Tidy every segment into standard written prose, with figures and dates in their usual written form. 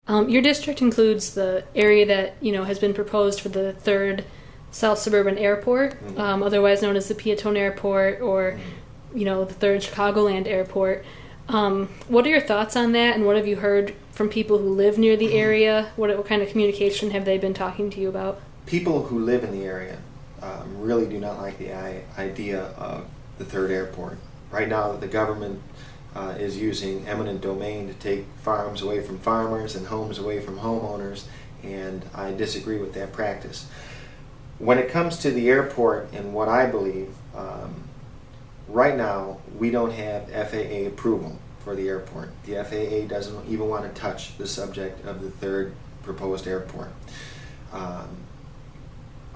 Your district includes the area that has been proposed for the third South Suburban Airport, otherwise known as the Peotone Airport, or the third Chicagoland Airport. What are your thoughts on that, and what have you heard from people who live near the area? What kind of communication have they been talking to you about? People who live in the area really do not like the idea of the third airport. Right now, the government is using eminent domain to take farms away from farmers and homes away from homeowners, and I disagree with that practice. When it comes to the airport and what I believe, right now we don't have FAA approval for the airport. The FAA doesn't even want to touch the subject of the third proposed airport.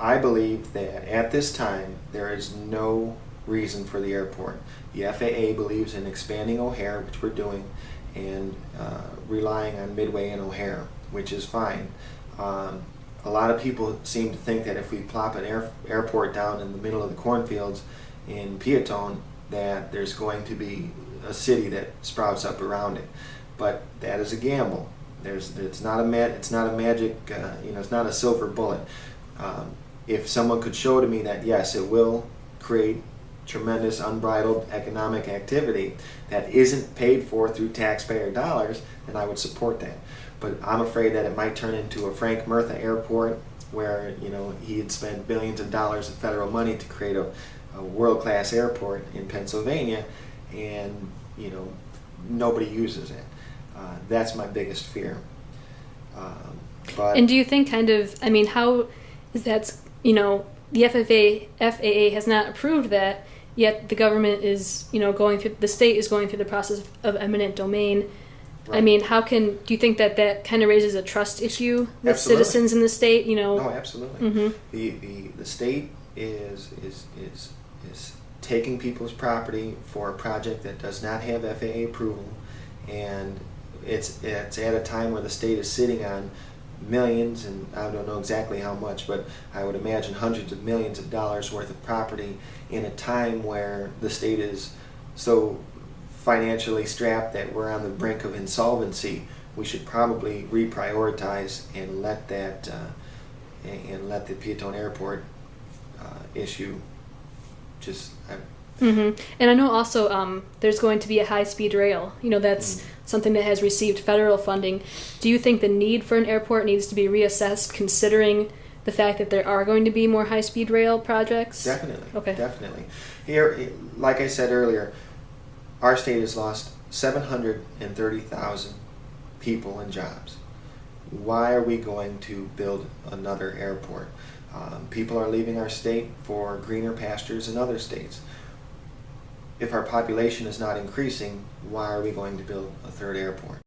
I believe that at this time there is no reason for the airport. The FAA believes in expanding O'Hare, which we're doing, and relying on Midway and O'Hare, which is fine. A lot of people seem to think that if we plop an airport down in the middle of the cornfields in Peotone, that there's going to be a city that sprouts up around it. But that is a gamble. It's not a magic. It's not a silver bullet. If someone could show to me that yes, it will create tremendous unbridled economic activity that isn't paid for through taxpayer dollars, then I would support that. But I'm afraid that it might turn into a Frank Murtha airport where he had spent billions of dollars of federal money to create a world-class airport in Pennsylvania, and nobody uses it. That's my biggest fear. And do you think how is that, the FAA has not approved that, yet the government is, the state is going through the process of eminent domain. Right. Do you think that kind of raises a trust issue with Absolutely. Citizens in the state? No, absolutely. Mm-hmm. The state is taking people's property for a project that does not have FAA approval, and it's at a time where the state is sitting on millions, and I don't know exactly how much, but I would imagine hundreds of millions of dollars worth of property in a time where the state is so financially strapped that we're on the brink of insolvency. We should probably reprioritize and let the Peotone Airport issue just. And I know also there's going to be a high-speed rail. That's something that has received federal funding. Do you think the need for an airport needs to be reassessed, considering the fact that there are going to be more high-speed rail projects? Definitely. Okay. Definitely. Here, like I said earlier, our state has lost 730,000 people and jobs. Why are we going to build another airport? People are leaving our state for greener pastures in other states. If our population is not increasing, why are we going to build a third airport?